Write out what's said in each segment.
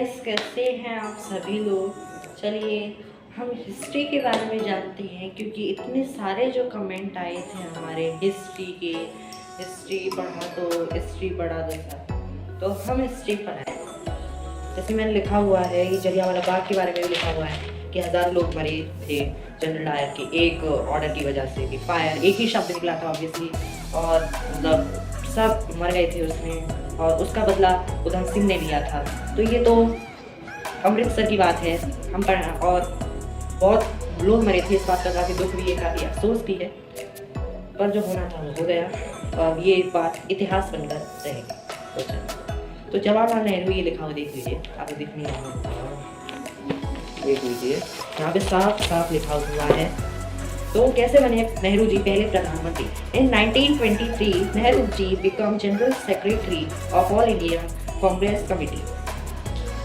Guys, कैसे हैं आप सभी लोग। चलिए हम हिस्ट्री के बारे में जानते हैं, क्योंकि इतने सारे जो कमेंट आए थे हमारे हिस्ट्री के, हिस्ट्री पढ़ा दो, हिस्ट्री पढ़ा दो सर। तो हम हिस्ट्री पढ़ाएं। जैसे मैंने लिखा हुआ है ये जलियांवाला बाग के बारे में भी लिखा हुआ है कि 1000 लोग मरे थे जनरल डायर के एक ऑर्डर की वजह से, कि फायर एक ही शब्द निकला था ऑब्वियसली, और मतलब सब मर गए थे उसमें, और उसका बदला उधम सिंह ने लिया था। तो ये तो अमृतसर की बात है, हम पढ़ा, और बहुत लोग मरे थे। इस बात का काफ़ी दुख भी है, काफ़ी अफसोस भी है, पर जो होना था वो हो गया, और ये बात इतिहास बनकर रहेगी। तो जवाहरलाल नेहरू ये लिखा हुआ देख लीजिए, आपको दिख नहीं रहा, देख लीजिए यहाँ पे साफ साफ लिखा हुआ है। तो कैसे बने नेहरू जी पहले प्रधानमंत्री। In 1923 Nehru ji become general secretary of all India Congress committee.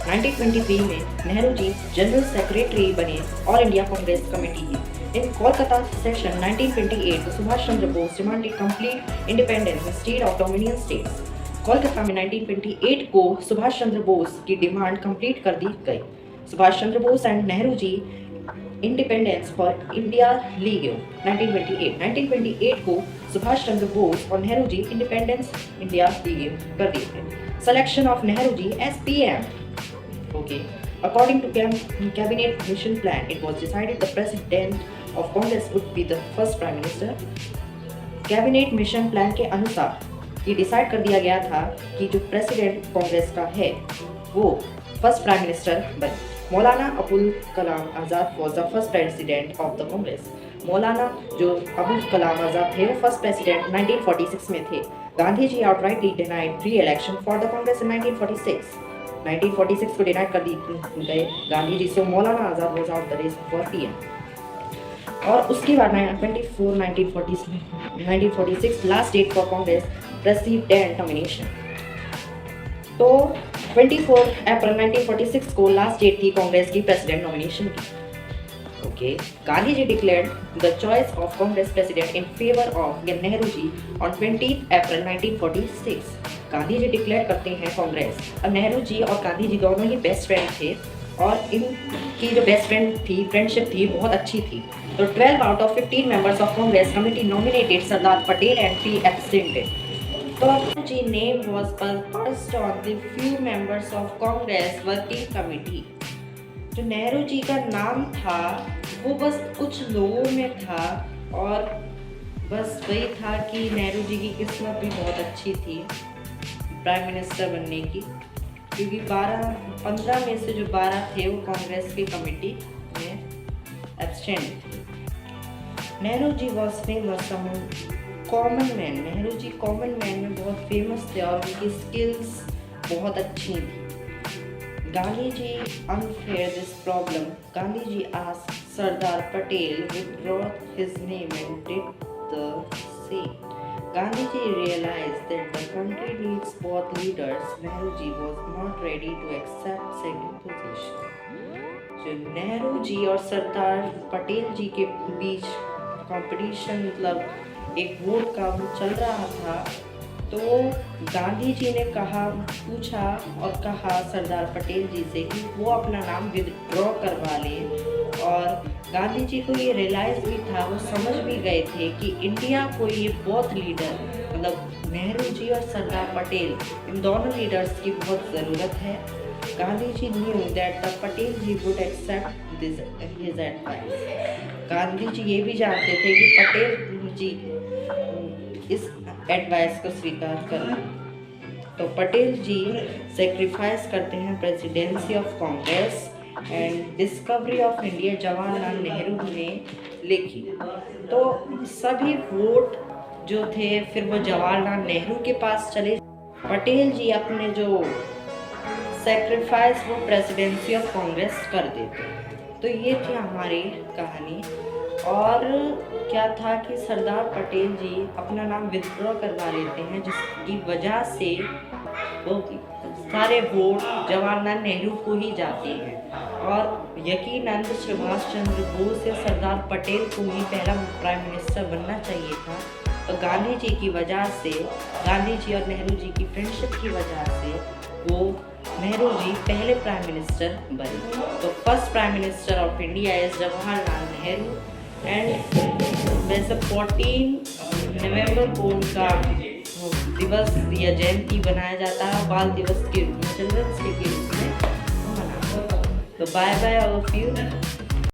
1923 में नेहरू जी जनरल सेक्रेटरी बने ऑल इंडिया कांग्रेस कमेटी की। In Kolkata session 1928 Subhash Chandra Bose demanded complete independence instead of dominion status. Kolkata में 1928 को सुभाष चंद्र बोस की डिमांड कंप्लीट कर दी गई। Subhash Chandra Bose and Nehru ji independence for India league 1928 को सुभाष चंद्र बोस और Nehru ji independence India league कर दिए थे। Selection of Nehru ji as PM. Okay. According to cabinet mission plan, it was decided the president of Congress would be the first prime minister. Cabinet mission plan के अनुसार ये decide कर दिया गया था कि जो प्रेसिडेंट कांग्रेस का है वो फर्स्ट प्राइम मिनिस्टर बने। Maulana Abul Kalam Azad was the first president of the Congress. Maulana जो अबुल कलाम आज़ाद थे वो फर्स्ट प्रेसिडेंट 1946 में थे। Gandhi ji outrightly denied pre election for the Congress in 1946 को डिनाइड कर दी गए गांधी जी से। Maulana Azad was out the race for PM. और उसके बाद 1946 last date for Congress president nomination. तो 24 अप्रैल 1946 को लास्ट डेट थी कांग्रेस की प्रेसिडेंट नॉमिनेशन की। Okay, Gandhi ji declared the choice of Congress president in favour of Nehru ji on 20 April 1946। Gandhi ji declare करते हैं कांग्रेस। और नेहरू जी और गांधी जी दोनों ही बेस्ट फ्रेंड थे, और इनकी जो बेस्ट फ्रेंड थी, फ्रेंडशिप थी, बहुत अच्छी थी। तो 12 out of 15 members of Congress committee nominated Sardar Patel and 3 absented. तो Nehru ji name was proposed on the few members of Congress working committee. जो नेहरू जी का नाम था वो बस कुछ लोगों में था, और बस वही था कि नेहरू जी की किस्मत भी बहुत अच्छी थी प्राइम मिनिस्टर बनने की, क्योंकि 15 में से जो 12 थे वो कांग्रेस की कमेटी में एब्सेंट थे। Nehru ji was famous among common man. Nehru ji common man में बहुत फेमस थे, और उनकी स्किल्स बहुत अच्छी थी। Gandhi ji unfair this problem. Gandhi ji asked Sardar Patel withdraw his name and did the same. Gandhi ji realized that the country needs both leaders. Nehru ji was not ready to accept second position. जो नेहरू जी और सरदार पटेल जी के बीच competition, मतलब एक vote का चल रहा था, तो गांधी जी ने पूछा और कहा सरदार पटेल जी से कि वो अपना नाम विदड्रॉ करवा लें। और गांधी जी को ये रियलाइज भी था, वो समझ भी गए थे कि इंडिया को ये बहुत लीडर, मतलब नेहरू जी और सरदार पटेल, इन दोनों लीडर्स की बहुत ज़रूरत है। Gandhi ji knew that the Patel ji would accept this his advice. Gandhi ji ये भी जानते थे कि पटेल जी इस एडवाइस को स्वीकार कर। तो पटेल जी सेक्रीफाइस करते हैं presidency of Congress and discovery of India Jawaharlal Nehru ने लिखी। तो सभी वोट जो थे फिर वो जवाहरलाल नेहरू के पास चले। पटेल जी अपने जो सेक्रीफाइस वो प्रेसिडेंसी ऑफ कांग्रेस कर देते। तो ये थी हमारी कहानी। और क्या था कि सरदार पटेल जी अपना नाम विथड्रॉ करवा लेते हैं, जिसकी वजह से वो सारे वोट जवाहरलाल नेहरू को ही जाते हैं। और यकीनन सुभाष चंद्र बोस या सरदार पटेल को ही पहला प्राइम मिनिस्टर बनना चाहिए था। तो गांधी जी की वजह से, गांधी जी और नेहरू जी की फ्रेंडशिप की वजह से वो नेहरू जी पहले प्राइम मिनिस्टर बने। तो first prime minister of India is Jawaharlal Nehru and वैसे 14 नवंबर को उनका दिवस या जयंती बनाया जाता है, बाल दिवस के रूप में, चिल्ड्रंस डे के रूप में मनाते हैं। तो bye bye all of you.